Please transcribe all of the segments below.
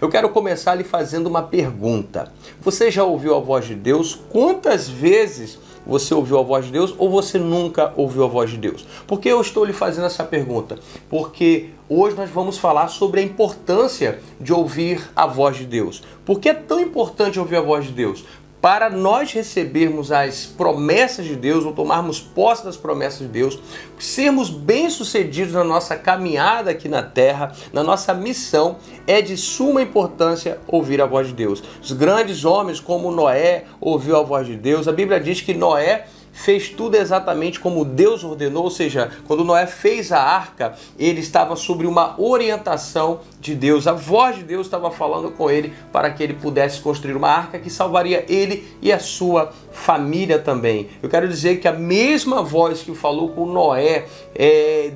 Eu quero começar lhe fazendo uma pergunta. Você já ouviu a voz de Deus? Quantas vezes você ouviu a voz de Deus ou você nunca ouviu a voz de Deus? Por que eu estou lhe fazendo essa pergunta? Porque hoje nós vamos falar sobre a importância de ouvir a voz de Deus. Por que é tão importante ouvir a voz de Deus? Para nós recebermos as promessas de Deus, ou tomarmos posse das promessas de Deus, sermos bem-sucedidos na nossa caminhada aqui na terra, na nossa missão, é de suma importância ouvir a voz de Deus. Os grandes homens como Noé ouviu a voz de Deus. A Bíblia diz que Noé fez tudo exatamente como Deus ordenou, ou seja, quando Noé fez a arca, ele estava sob uma orientação de Deus. A voz de Deus estava falando com ele para que ele pudesse construir uma arca que salvaria ele e a sua família também. Eu quero dizer que a mesma voz que falou com Noé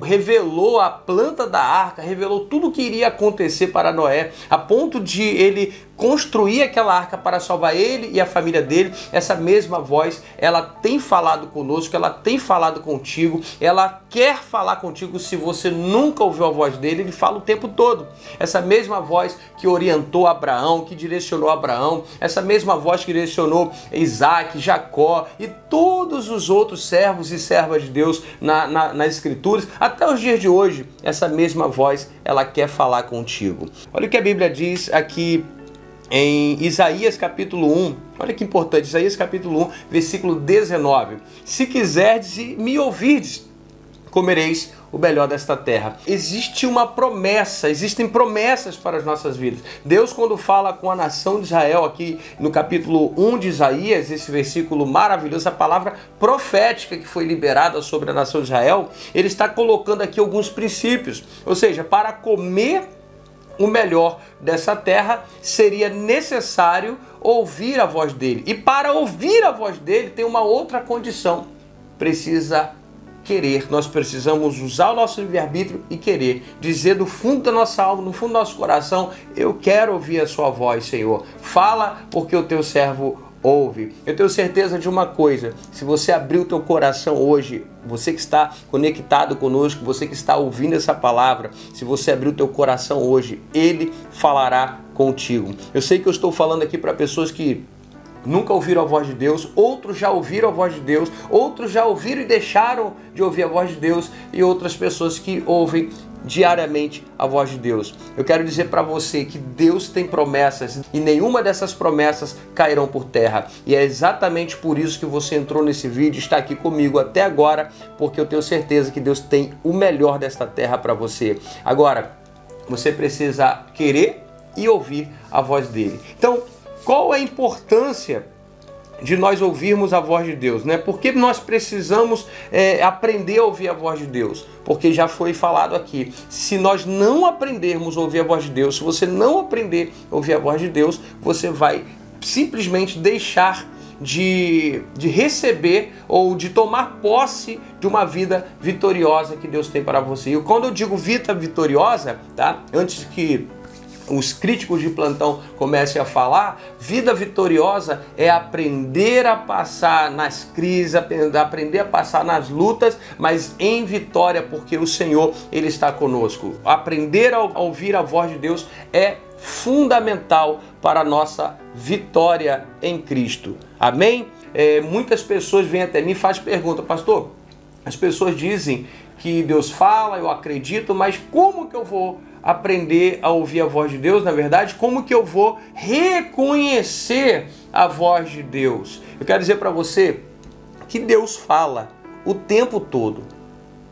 revelou a planta da arca, revelou tudo o que iria acontecer para Noé, a ponto de ele construir aquela arca para salvar ele e a família dele. Essa mesma voz, ela tem falado conosco, ela tem falado contigo, ela quer falar contigo. Se você nunca ouviu a voz dele, ele fala o tempo todo. Essa mesma voz que orientou Abraão, que direcionou Abraão, essa mesma voz que direcionou Isaac, Jacó e todos os outros servos e servas de Deus nas Escrituras, até os dias de hoje, essa mesma voz, ela quer falar contigo. Olha o que a Bíblia diz aqui em Isaías capítulo 1, olha que importante, Isaías capítulo 1, versículo 19. Se quiserdes e me ouvirdes, comereis o melhor desta terra. Existe uma promessa, existem promessas para as nossas vidas. Deus, quando fala com a nação de Israel, aqui no capítulo 1 de Isaías, esse versículo maravilhoso, a palavra profética que foi liberada sobre a nação de Israel, ele está colocando aqui alguns princípios, ou seja, para comer o melhor dessa terra, seria necessário ouvir a voz dele. E para ouvir a voz dele, tem uma outra condição. Precisa querer. Nós precisamos usar o nosso livre-arbítrio e querer. Dizer do fundo da nossa alma, no fundo do nosso coração, eu quero ouvir a sua voz, Senhor. Fala, porque o teu servo ouve. Eu tenho certeza de uma coisa: se você abrir o teu coração hoje, você que está conectado conosco, você que está ouvindo essa palavra, se você abrir o teu coração hoje, Ele falará contigo. Eu sei que eu estou falando aqui para pessoas que nunca ouviram a voz de Deus, outros já ouviram a voz de Deus, outros já ouviram e deixaram de ouvir a voz de Deus, e outras pessoas que ouvem diariamente a voz de Deus. Eu quero dizer para você que Deus tem promessas e nenhuma dessas promessas cairão por terra. E é exatamente por isso que você entrou nesse vídeo, está aqui comigo até agora, porque eu tenho certeza que Deus tem o melhor desta terra para você. Agora, você precisa querer e ouvir a voz dele. Então, qual a importância de nós ouvirmos a voz de Deus, né? Por que nós precisamos aprender a ouvir a voz de Deus? Porque já foi falado aqui, se nós não aprendermos a ouvir a voz de Deus, se você não aprender a ouvir a voz de Deus, você vai simplesmente deixar de receber ou de tomar posse de uma vida vitoriosa que Deus tem para você. E quando eu digo vida vitoriosa, tá? Antes que os críticos de plantão comecem a falar, vida vitoriosa é aprender a passar nas crises, aprender a passar nas lutas, mas em vitória, porque o Senhor, Ele está conosco. Aprender a ouvir a voz de Deus é fundamental para a nossa vitória em Cristo. Amém? Muitas pessoas vêm até mim e fazem pergunta: pastor, as pessoas dizem que Deus fala, eu acredito, mas como que eu vou aprender a ouvir a voz de Deus? Na verdade, como que eu vou reconhecer a voz de Deus? Eu quero dizer para você que Deus fala o tempo todo.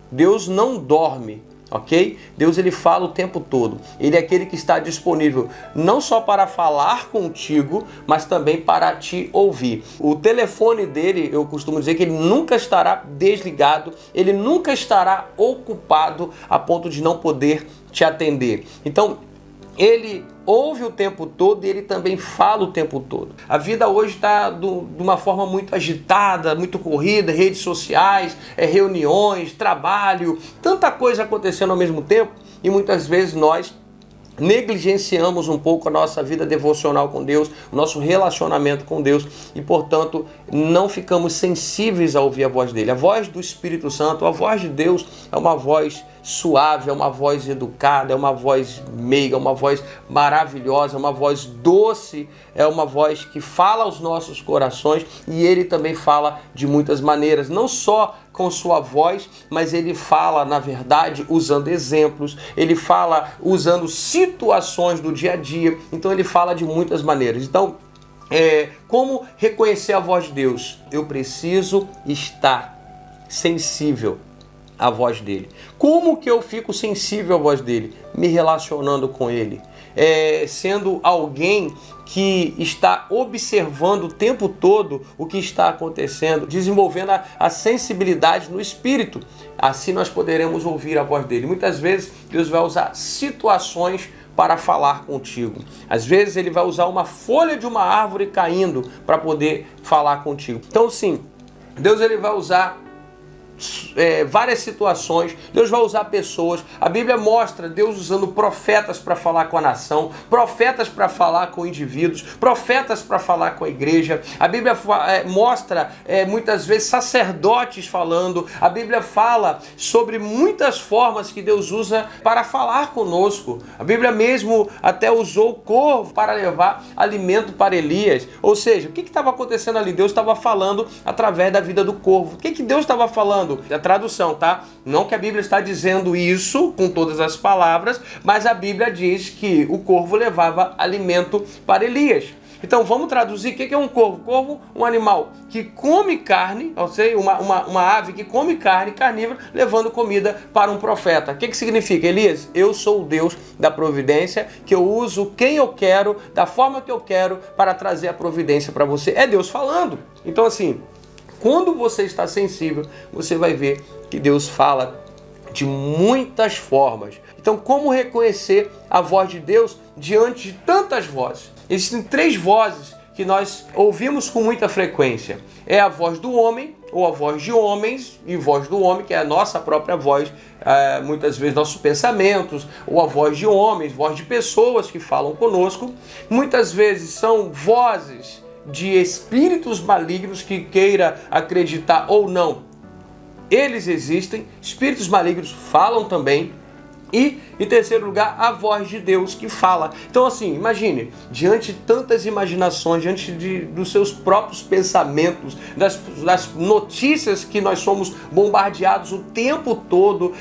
Deus não dorme, ok? Deus, ele fala o tempo todo. Ele é aquele que está disponível não só para falar contigo, mas também para te ouvir. O telefone dele, eu costumo dizer que ele nunca estará desligado, ele nunca estará ocupado a ponto de não poder te atender. Então, ele ouve o tempo todo e ele também fala o tempo todo. A vida hoje está de uma forma muito agitada, muito corrida, redes sociais, reuniões, trabalho, tanta coisa acontecendo ao mesmo tempo, e muitas vezes nós negligenciamos um pouco a nossa vida devocional com Deus, o nosso relacionamento com Deus e, portanto, não ficamos sensíveis a ouvir a voz dele. A voz do Espírito Santo, a voz de Deus é uma voz suave, é uma voz educada, é uma voz meiga, é uma voz maravilhosa, é uma voz doce, é uma voz que fala aos nossos corações e ele também fala de muitas maneiras, não só com sua voz, mas ele fala, na verdade, usando exemplos, ele fala usando situações do dia a dia, então ele fala de muitas maneiras. Então, como reconhecer a voz de Deus? Eu preciso estar sensível à voz dele. Como que eu fico sensível à voz dele? Me relacionando com ele, sendo alguém que está observando o tempo todo o que está acontecendo, desenvolvendo a sensibilidade no espírito. Assim nós poderemos ouvir a voz dele. Muitas vezes Deus vai usar situações para falar contigo. Às vezes ele vai usar uma folha de uma árvore caindo para poder falar contigo. Então sim, Deus ele vai usar várias situações, Deus vai usar pessoas. A Bíblia mostra Deus usando profetas para falar com a nação, profetas para falar com indivíduos, profetas para falar com a igreja. A Bíblia mostra muitas vezes sacerdotes falando. A Bíblia fala sobre muitas formas que Deus usa para falar conosco. A Bíblia mesmo até usou o corvo para levar alimento para Elias. Ou seja, o que estava acontecendo ali? Deus estava falando através da vida do corvo. O que Deus estava falando? A tradução, tá? Não que a Bíblia está dizendo isso com todas as palavras, mas a Bíblia diz que o corvo levava alimento para Elias. Então vamos traduzir o que é um corvo. Corvo, um animal que come carne, ou seja, uma ave que come carne carnívora, levando comida para um profeta. O que significa? Elias, eu sou o Deus da providência, que eu uso quem eu quero, da forma que eu quero, para trazer a providência para você. É Deus falando. Então assim, quando você está sensível, você vai ver que Deus fala de muitas formas. Então, como reconhecer a voz de Deus diante de tantas vozes? Existem 3 vozes que nós ouvimos com muita frequência. É a voz do homem, ou a voz de homens, e voz do homem, que é a nossa própria voz, muitas vezes nossos pensamentos, ou a voz de homens, voz de pessoas que falam conosco. Muitas vezes são vozes de espíritos malignos, que queira acreditar ou não, eles existem. Espíritos malignos falam também. E, em terceiro lugar, a voz de Deus que fala. Então assim, imagine, diante de tantas imaginações, diante dos seus próprios pensamentos, das notícias que nós somos bombardeados o tempo todo,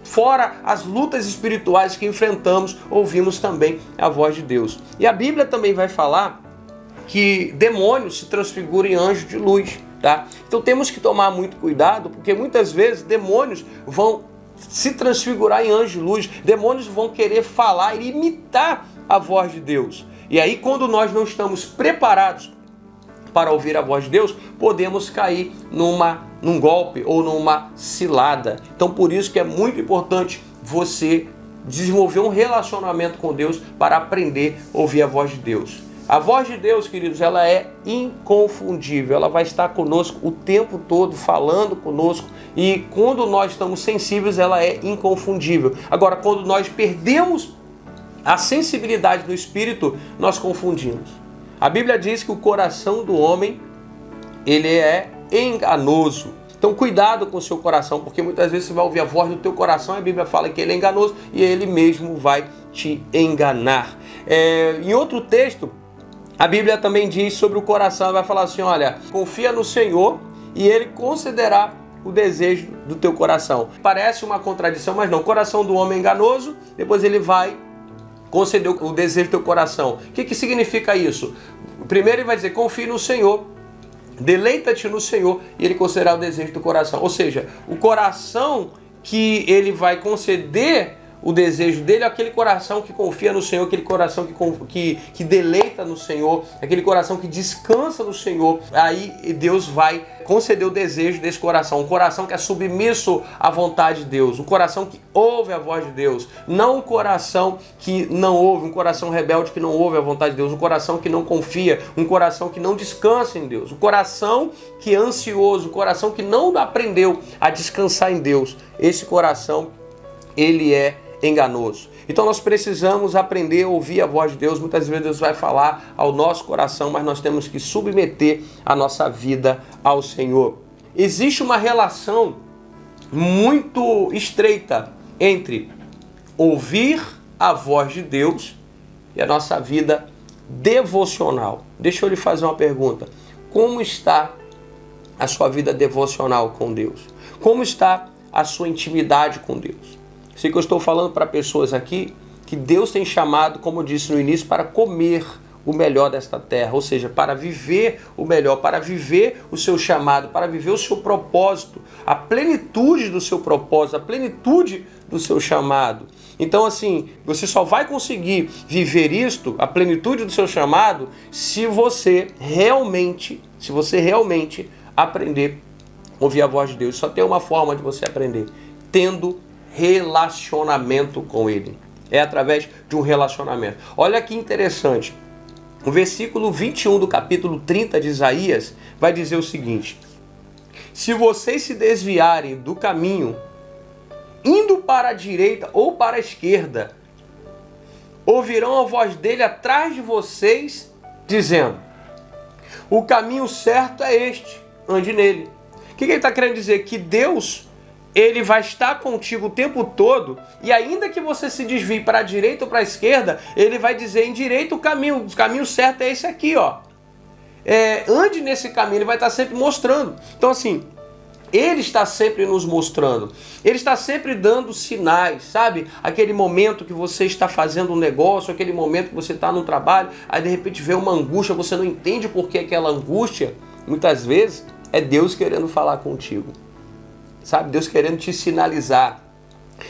fora as lutas espirituais que enfrentamos, ouvimos também a voz de Deus. E a Bíblia também vai falar que demônios se transfiguram em anjos de luz, tá? Então temos que tomar muito cuidado, porque muitas vezes demônios vão se transfigurar em anjos de luz, demônios vão querer falar e imitar a voz de Deus. E aí, quando nós não estamos preparados para ouvir a voz de Deus, podemos cair num golpe ou numa cilada. Então por isso que é muito importante você desenvolver um relacionamento com Deus para aprender a ouvir a voz de Deus. A voz de Deus, queridos, ela é inconfundível, ela vai estar conosco o tempo todo, falando conosco, e quando nós estamos sensíveis, ela é inconfundível. Agora, quando nós perdemos a sensibilidade do Espírito, nós confundimos. A Bíblia diz que o coração do homem, ele é enganoso. Então cuidado com o seu coração, porque muitas vezes você vai ouvir a voz do teu coração, a Bíblia fala que ele é enganoso, e ele mesmo vai te enganar. Em outro texto, a Bíblia também diz sobre o coração, vai falar assim, olha, confia no Senhor e Ele concederá o desejo do teu coração. Parece uma contradição, mas não. O coração do homem é enganoso, depois ele vai conceder o desejo do teu coração. O que significa isso? Primeiro ele vai dizer, confie no Senhor, deleita-te no Senhor e Ele concederá o desejo do coração. Ou seja, o coração que Ele vai conceder o desejo dele é aquele coração que confia no Senhor, aquele coração que deleita no Senhor, aquele coração que descansa no Senhor. Aí Deus vai conceder o desejo desse coração, um coração que é submisso à vontade de Deus, um coração que ouve a voz de Deus, não um coração que não ouve, um coração rebelde que não ouve a vontade de Deus, um coração que não confia, um coração que não descansa em Deus, um coração que é ansioso, um coração que não aprendeu a descansar em Deus. Esse coração, ele é enganoso. Então nós precisamos aprender a ouvir a voz de Deus. Muitas vezes Deus vai falar ao nosso coração, mas nós temos que submeter a nossa vida ao Senhor. Existe uma relação muito estreita entre ouvir a voz de Deus e a nossa vida devocional. Deixa eu lhe fazer uma pergunta. Como está a sua vida devocional com Deus? Como está a sua intimidade com Deus? Sei que eu estou falando para pessoas aqui que Deus tem chamado, como eu disse no início, para comer o melhor desta terra, ou seja, para viver o melhor, para viver o seu chamado, para viver o seu propósito, a plenitude do seu propósito, a plenitude do seu chamado. Então, assim, você só vai conseguir viver isto, a plenitude do seu chamado, se você realmente aprender a ouvir a voz de Deus. Só tem uma forma de você aprender, tendo relacionamento com Ele. É através de um relacionamento. Olha que interessante. O versículo 21 do capítulo 30 de Isaías vai dizer o seguinte: se vocês se desviarem do caminho, indo para a direita ou para a esquerda, ouvirão a voz dele atrás de vocês, dizendo: o caminho certo é este, ande nele. O que ele está querendo dizer? Que Deus, Ele vai estar contigo o tempo todo, e ainda que você se desvie para a direita ou para a esquerda, Ele vai dizer em direito o caminho certo é esse aqui, ó. Ande nesse caminho, Ele vai estar sempre mostrando. Então assim, Ele está sempre nos mostrando, Ele está sempre dando sinais, sabe? Aquele momento que você está fazendo um negócio, aquele momento que você está no trabalho, aí de repente vê uma angústia, você não entende por que aquela angústia, muitas vezes é Deus querendo falar contigo. Sabe, Deus querendo te sinalizar.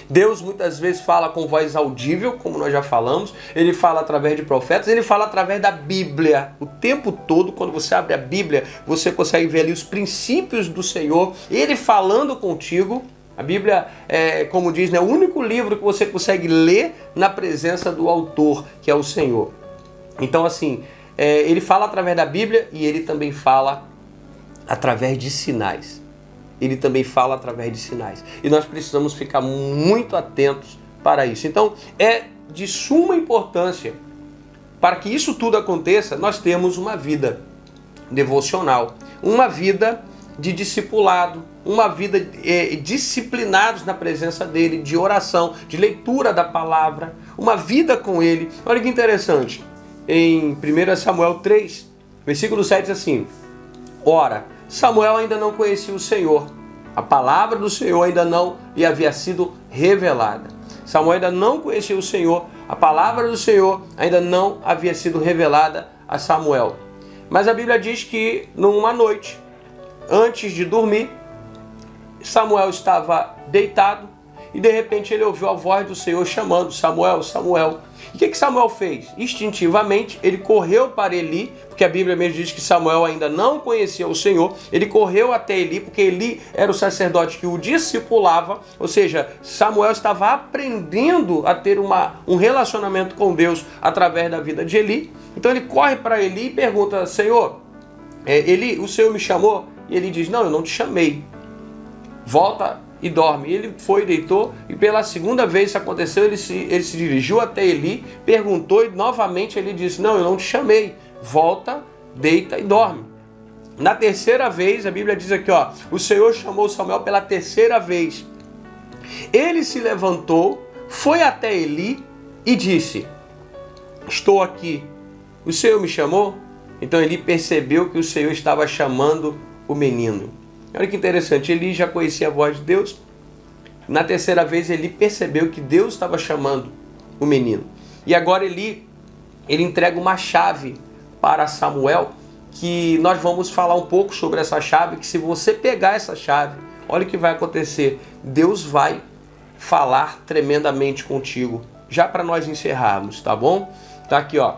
Deus muitas vezes fala com voz audível, como nós já falamos. Ele fala através de profetas, ele fala através da Bíblia. O tempo todo, quando você abre a Bíblia, você consegue ver ali os princípios do Senhor, Ele falando contigo. A Bíblia, como diz, é o único livro que você consegue ler na presença do autor, que é o Senhor. Então assim, Ele fala através da Bíblia e Ele também fala através de sinais. Ele também fala através de sinais. E nós precisamos ficar muito atentos para isso. Então, é de suma importância, para que isso tudo aconteça, nós temos uma vida devocional, uma vida de discipulado, uma vida disciplinados na presença dele, de oração, de leitura da palavra, uma vida com ele. Olha que interessante. Em 1 Samuel 3, versículo 7 diz assim: ora, Samuel ainda não conhecia o Senhor. A palavra do Senhor ainda não lhe havia sido revelada. Samuel ainda não conhecia o Senhor. A palavra do Senhor ainda não havia sido revelada a Samuel. Mas a Bíblia diz que numa noite, antes de dormir, Samuel estava deitado e de repente ele ouviu a voz do Senhor chamando: Samuel, Samuel. E o que Samuel fez? Instintivamente, ele correu para Eli, porque a Bíblia mesmo diz que Samuel ainda não conhecia o Senhor. Ele correu até Eli, porque Eli era o sacerdote que o discipulava, ou seja, Samuel estava aprendendo a ter um relacionamento com Deus através da vida de Eli. Então ele corre para Eli e pergunta: Senhor, Eli, o Senhor me chamou? E ele diz: não, eu não te chamei. Volta e dorme. Ele foi, deitou, e pela segunda vez isso aconteceu, ele se dirigiu até Eli, perguntou, e novamente ele disse: não, eu não te chamei. Volta, deita e dorme. Na terceira vez, a Bíblia diz aqui, ó, o Senhor chamou Samuel pela terceira vez. Ele se levantou, foi até Eli e disse: estou aqui, o Senhor me chamou? Então Eli percebeu que o Senhor estava chamando o menino. Olha que interessante, Eli já conhecia a voz de Deus. Na terceira vez Eli percebeu que Deus estava chamando o menino. E agora ele entrega uma chave para Samuel, que nós vamos falar um pouco sobre essa chave, que se você pegar essa chave, olha o que vai acontecer. Deus vai falar tremendamente contigo. Já para nós encerrarmos, tá bom? Tá aqui, ó.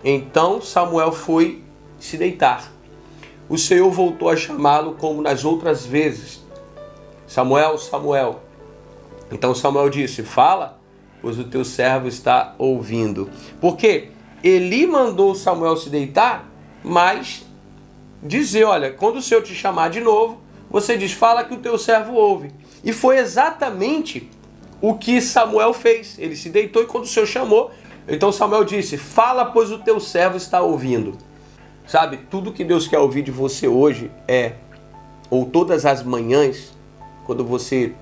Então Samuel foi se deitar. O Senhor voltou a chamá-lo como nas outras vezes: Samuel, Samuel. Então Samuel disse: fala, pois o teu servo está ouvindo. Porque Eli mandou Samuel se deitar, mas dizer: olha, quando o Senhor te chamar de novo, você diz: fala que o teu servo ouve. E foi exatamente o que Samuel fez. Ele se deitou e quando o Senhor chamou, então Samuel disse, fala, pois o teu servo está ouvindo. Sabe, tudo que Deus quer ouvir de você hoje ou todas as manhãs, quando você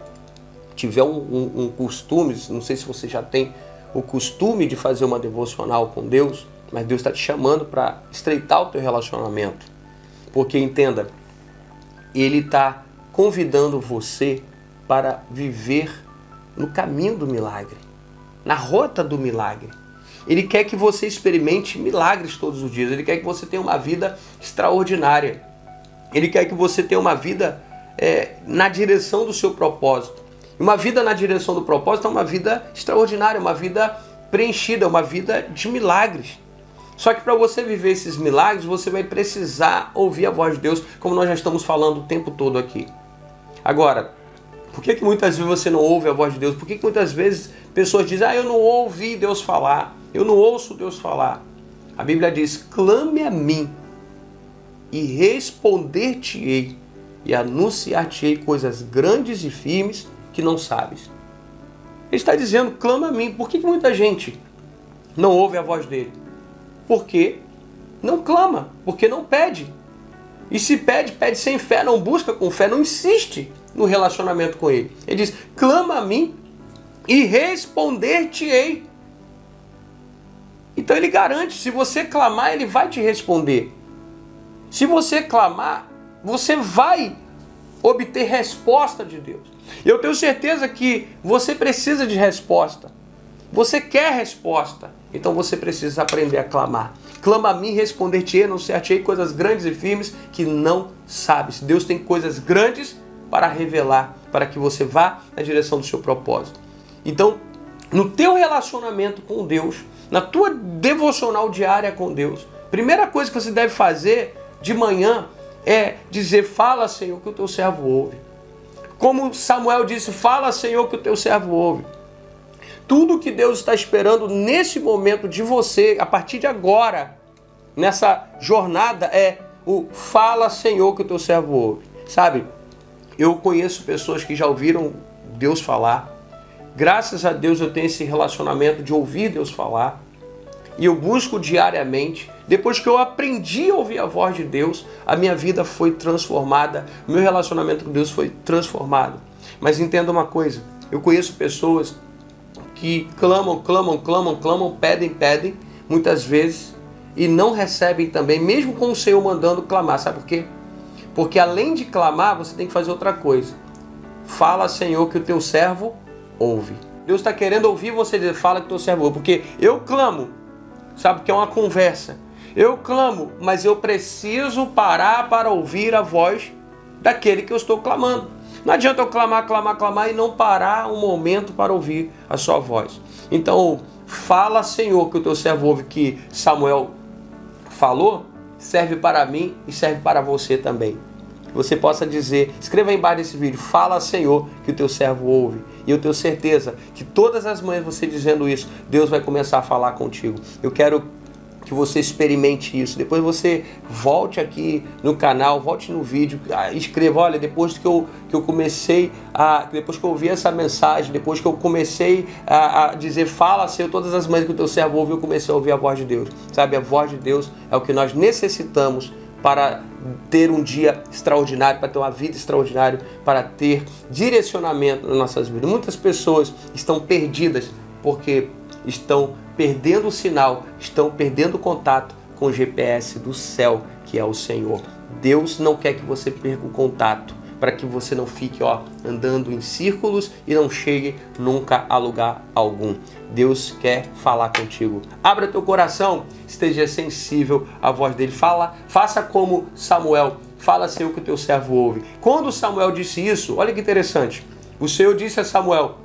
tiver um costume, não sei se você já tem o costume de fazer uma devocional com Deus, mas Deus está te chamando para estreitar o teu relacionamento. Porque entenda, Ele está convidando você para viver no caminho do milagre, na rota do milagre. Ele quer que você experimente milagres todos os dias. Ele quer que você tenha uma vida extraordinária. Ele quer que você tenha uma vida na direção do seu propósito. Uma vida na direção do propósito é uma vida extraordinária, uma vida preenchida, uma vida de milagres. Só que para você viver esses milagres, você vai precisar ouvir a voz de Deus, como nós já estamos falando o tempo todo aqui. Agora, por que muitas vezes você não ouve a voz de Deus? Por que muitas vezes pessoas dizem, eu não ouvi Deus falar, eu não ouço Deus falar? A Bíblia diz, clame a mim e responder-te-ei e anunciar-te-ei coisas grandes e firmes que não sabes. Ele está dizendo, clama a mim. Por que muita gente não ouve a voz dele? Porque não clama, porque não pede. E se pede, pede sem fé, não busca com fé, não insiste no relacionamento com ele. Ele diz, clama a mim e responder-te-ei. Então ele garante, se você clamar, ele vai te responder. Se você clamar, você vai obter resposta de Deus. Eu tenho certeza que você precisa de resposta. Você quer resposta. Então você precisa aprender a clamar. Clama a mim, responder-te-ei, anunciar-te-ei coisas grandes e firmes que não sabes. Deus tem coisas grandes para revelar, para que você vá na direção do seu propósito. Então, no teu relacionamento com Deus, na tua devocional diária com Deus, primeira coisa que você deve fazer de manhã é dizer, fala, Senhor, que o teu servo ouve. Como Samuel disse, fala, Senhor, que o teu servo ouve. Tudo que Deus está esperando nesse momento de você, a partir de agora, nessa jornada, é o fala, Senhor, que o teu servo ouve. Sabe, eu conheço pessoas que já ouviram Deus falar. Graças a Deus eu tenho esse relacionamento de ouvir Deus falar. E eu busco diariamente. Depois que eu aprendi a ouvir a voz de Deus, a minha vida foi transformada. O meu relacionamento com Deus foi transformado. Mas entenda uma coisa. Eu conheço pessoas que clamam, pedem, muitas vezes, e não recebem também, mesmo com o Senhor mandando clamar. Sabe por quê? Porque além de clamar, você tem que fazer outra coisa. Fala, Senhor, que o teu servo ouve. Deus está querendo ouvir você dizer, fala que o teu servo ouve. Porque eu clamo, sabe que é uma conversa. Eu clamo, mas eu preciso parar para ouvir a voz daquele que eu estou clamando. Não adianta eu clamar e não parar um momento para ouvir a sua voz. Então, fala, Senhor, que o teu servo ouve, que Samuel falou, serve para mim e serve para você também. Você possa dizer, escreva aí embaixo desse vídeo, fala, Senhor, que o teu servo ouve. E eu tenho certeza que todas as manhãs você dizendo isso, Deus vai começar a falar contigo. Eu quero que você experimente isso. Depois você volte aqui no canal, volte no vídeo, escreva, olha, depois que eu comecei depois que eu ouvi essa mensagem, depois que eu comecei a dizer, fala, Senhor, todas as manhãs que o teu servo ouve, eu comecei a ouvir a voz de Deus. Sabe, a voz de Deus é o que nós necessitamos para ter um dia extraordinário, para ter uma vida extraordinária, para ter direcionamento nas nossas vidas. Muitas pessoas estão perdidas porque estão perdendo o sinal, estão perdendo o contato com o GPS do céu, que é o Senhor. Deus não quer que você perca o contato, para que você não fique andando em círculos e não chegue nunca a lugar algum. Deus quer falar contigo. Abra teu coração, esteja sensível à voz dele. Faça como Samuel. Fala, Senhor, que o teu servo ouve. Quando Samuel disse isso, olha que interessante. O Senhor disse a Samuel,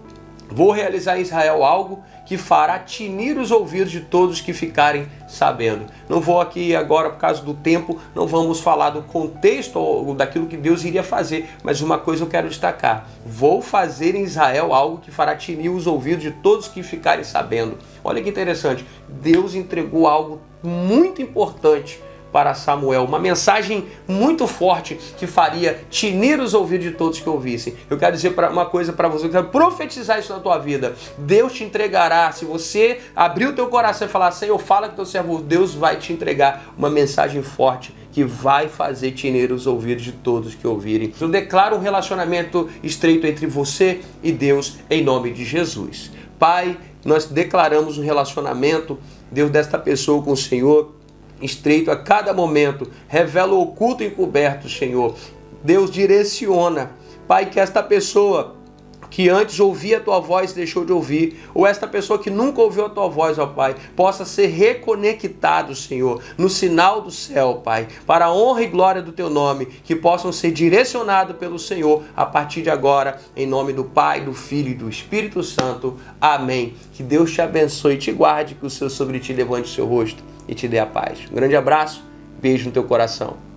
vou realizar em Israel algo que fará tinir os ouvidos de todos que ficarem sabendo. Não vou aqui agora, por causa do tempo, não vamos falar do contexto ou daquilo que Deus iria fazer, mas uma coisa eu quero destacar. Vou fazer em Israel algo que fará tinir os ouvidos de todos que ficarem sabendo. Olha que interessante. Deus entregou algo muito importante para Samuel, uma mensagem muito forte que faria tinir os ouvidos de todos que ouvissem. Eu quero dizer uma coisa para você, eu quero profetizar isso na tua vida. Deus te entregará, se você abrir o teu coração e falar, Senhor, fala com teu servo, Deus vai te entregar uma mensagem forte que vai fazer tinir os ouvidos de todos que ouvirem. Eu declaro um relacionamento estreito entre você e Deus em nome de Jesus. Pai, nós declaramos um relacionamento, Deus, desta pessoa com o Senhor, estreito a cada momento. Revela o oculto e encoberto, Senhor. Deus, direciona, Pai, que esta pessoa que antes ouvia a tua voz deixou de ouvir, ou esta pessoa que nunca ouviu a tua voz, ó Pai, possa ser reconectado, Senhor, no sinal do céu, Pai, para a honra e glória do teu nome, que possam ser direcionados pelo Senhor a partir de agora, em nome do Pai, do Filho e do Espírito Santo. Amém. Que Deus te abençoe e te guarde, que o Senhor sobre ti levante o seu rosto e te dê a paz. Um grande abraço, beijo no teu coração.